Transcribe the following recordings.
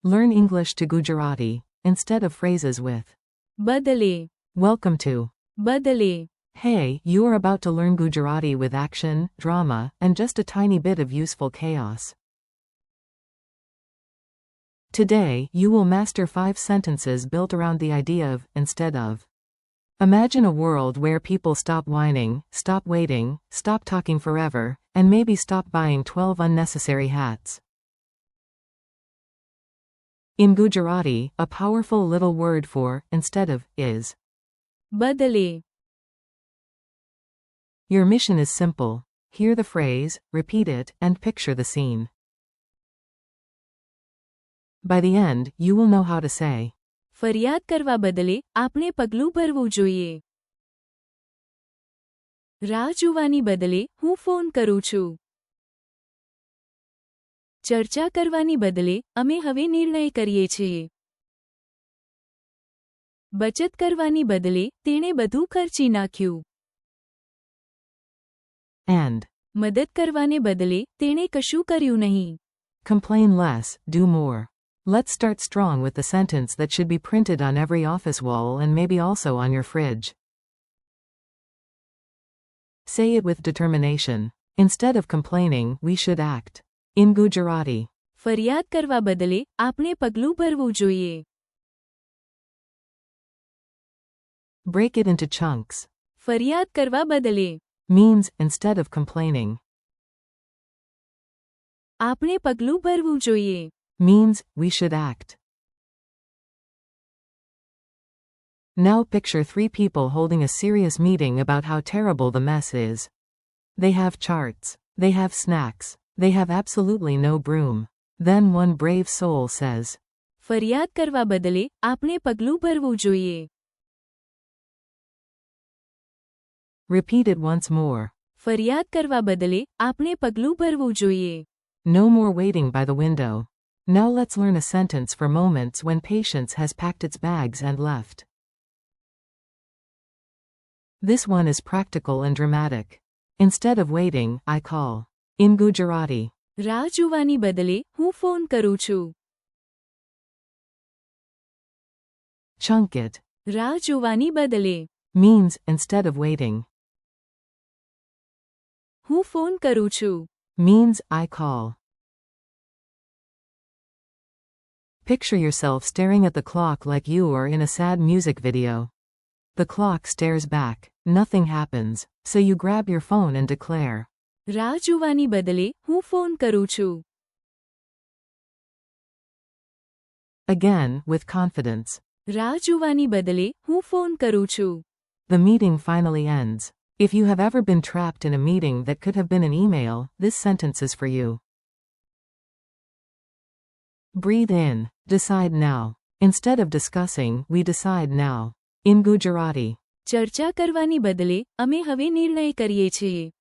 Learn English to Gujarati instead of phrases with बदले, welcome to. बदले. Hey, you are about to learn Gujarati with action, drama, and just a tiny bit of useful chaos. Today, you will master 5 sentences built around the idea of instead of. Imagine a world where people stop whining, stop waiting, stop talking forever, and maybe stop buying 12 unnecessary hats. In Gujarati, a powerful little word for instead of is बदले, Your mission is simple. Hear the phrase, repeat it, and picture the scene. By the end, you will know how to say, ફરિયાદ કરવા બદલે આપણે પગલું ભરવું જોઈએ. રાહ જોવાની બદલે હું ફોન કરું છું. ચર્ચા કરવાની બદલે અમે હવે નિર્ણય કરીએ છીએ. બચત કરવાની બદલે તેણે બધું ખર્ચી નાખ્યું. and મદદ કરવાને બદલે તેણે કશું કર્યું નહીં. complain less, do more. Let's start strong with the sentence that should be printed on every office wall and maybe also on your fridge. Say it with determination. Instead of complaining, we should act. In Gujarati. ફરિયાદ કરવા બદલે આપણે પગલું ભરવું જોઈએ. Break it into chunks. ફરિયાદ કરવા બદલે Means instead of complaining. આપણે પગલું ભરવું જોઈએ. Means we should act. Now picture 3 people holding a serious meeting about how terrible the mess is. They have charts. They have snacks. They have absolutely no broom. Then one brave soul says, ફરિયાદ કરવા બદલે આપણે પગલું ભરવું જોઈએ. Repeat it once more. ફરિયાદ કરવા બદલે આપણે પગલું ભરવું જોઈએ. No more waiting by the window. Now let's learn a sentence for moments when patience has packed its bags and left. This one is practical and dramatic. Instead of waiting, I call. In Gujarati. રાહ જોવાની બદલે હું phone કરું છું. Chunk it. રાહ જોવાની બદલે Means instead of waiting. હું ફોન કરું છું. Means I call. Picture yourself staring at the clock like you are in a sad music video. The clock stares back. Nothing happens. So you grab your phone and declare. રાહ જોવાની બદલે હું phone કરું છું. Again, with confidence. રાહ જોવાની બદલે હું ફોન કરું છું. The meeting finally ends. If you have ever been trapped in a meeting that could have been an email, this sentence is for you. Breathe in. Decide now. Instead of discussing, we decide now. In Gujarati. ચર્ચા કરવાની બદલે અમે હવે નિર્ણય કરીએ છીએ.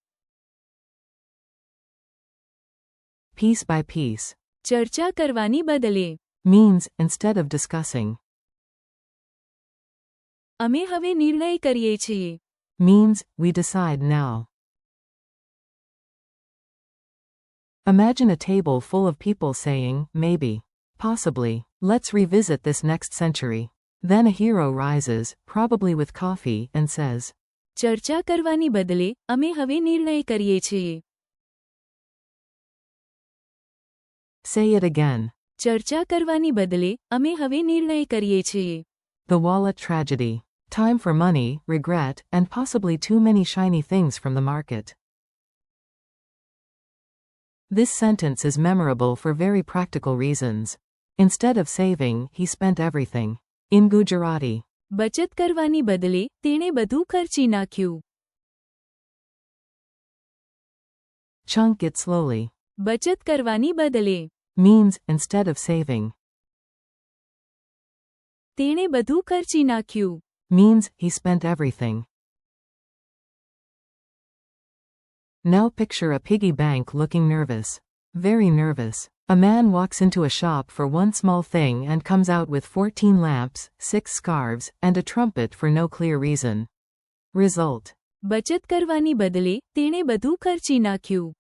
Piece by piece. ચર્ચા કરવાની બદલે Means instead of discussing. અમે હવે નિર્ણય કરીએ છીએ. Means we decide now. Imagine a table full of people saying, maybe, possibly, let's revisit this next century. Then a hero rises, probably with coffee, and says, ચર્ચા કરવાની બદલે અમે હવે નિર્ણય કરીએ છીએ. Say it again. ચર્ચા કરવાની બદલે અમે હવે નિર્ણય કરીએ છીએ. The wallet tragedy. Time for money, regret, and possibly too many shiny things from the market. This sentence is memorable for very practical reasons. Instead of saving, he spent everything. In Gujarati. બચત કરવાની બદલે તેણે બધું ખર્ચી નાખ્યું. Chunk it slowly. બચત કરવાની બદલે Means instead of saving. તેણે બધું ખર્ચી નાખ્યું. Means he spent everything. Now picture a piggy bank looking nervous. Very nervous. A man walks into a shop for one small thing and comes out with 14 lamps, 6 scarves, and a trumpet for no clear reason. Result. બચત કરવાની બદલે તેણે બધું ખર્ચી નાખ્યું.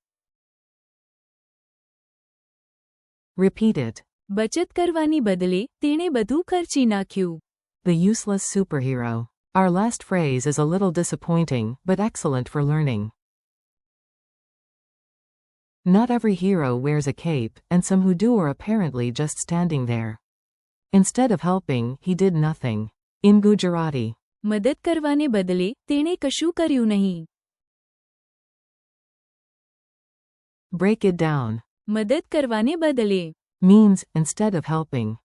Repeat it. બચત કરવાની બદલે તેણે બધું ખર્ચી નાખ્યું. The useless superhero. Our last phrase is a little disappointing, but excellent for learning. Not every hero wears a cape, and some who do are apparently just standing there. Instead of helping, he did nothing. In Gujarati. મદદ કરવાને બદલે તેણે કશું કર્યું નહીં. Break it down. મદદ કરવાને બદલે Means, instead of helping.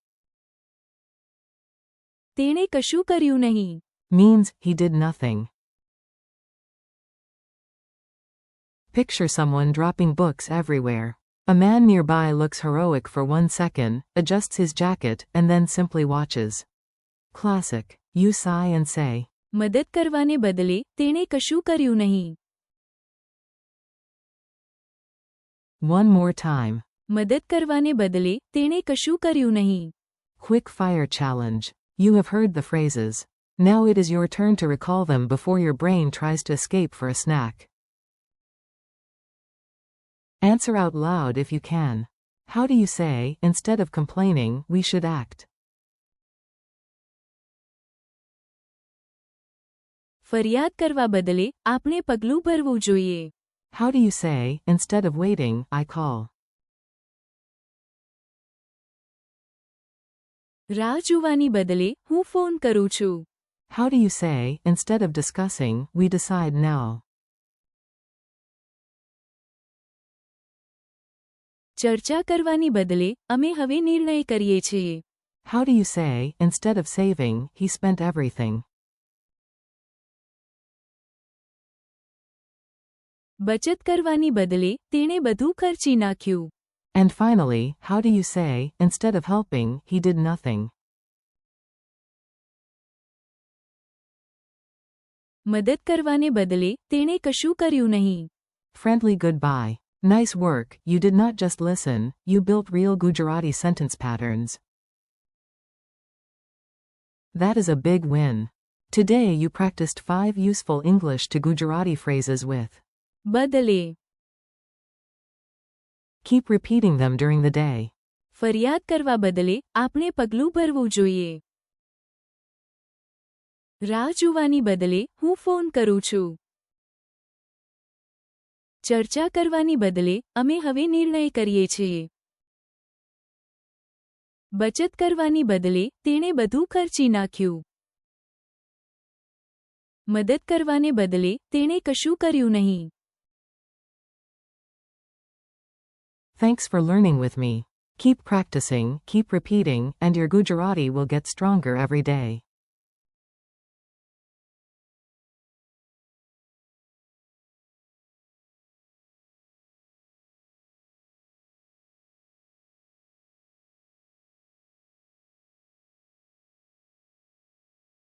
તેણે કશું કર્યું નહીં. Means, he did nothing. Picture someone dropping books everywhere. A man nearby looks heroic for 1 second, adjusts his jacket, and then simply watches. Classic. You sigh and say. મદદ કરવાને બદલે તેણે કશું કર્યું નહીં. One more time. મદદ કરવાને બદલે તેણે કશું કર્યું નહીં. Quick fire challenge. You have heard the phrases. Now it is your turn to recall them before your brain tries to escape for a snack. Answer out loud if you can. How do you say, instead of complaining, we should act? ફરિયાદ કરવા બદલે આપણે પગલું ભરવું જોઈએ. How do you say, instead of waiting, I call? રાહ જોવાની બદલે હું ફોન કરું છું. How do you say, instead of discussing, we decide now? ચર્ચા કરવાની બદલે અમે હવે નિર્ણય કરીએ છીએ. How do you say, instead of saving, he spent everything? બચત કરવાની બદલે તેણે બધું ખર્ચી નાખ્યું. And finally, how do you say, instead of helping, he did nothing? મદદ કરવાને બદલે તેણે કશું કર્યું નહીં. Friendly goodbye. Nice work, you did not just listen, you built real Gujarati sentence patterns. That is a big win. Today you practiced 5 useful English to Gujarati phrases with. બદલે Keep repeating them during the day. ફરિયાદ કરવા બદલે આપણે પગલું ભરવું જોઈએ. રાહ જોવાની બદલે હું ફોન કરું છું. ચર્ચા કરવાની બદલે અમે હવે નિર્ણય કરીએ છીએ. બચત કરવાની બદલે તેણે બધું ખર્ચી નાખ્યું. મદદ કરવાને બદલે તેણે કશું કર્યું નહીં. Thanks for learning with me. Keep practicing, keep repeating, and your Gujarati will get stronger every day.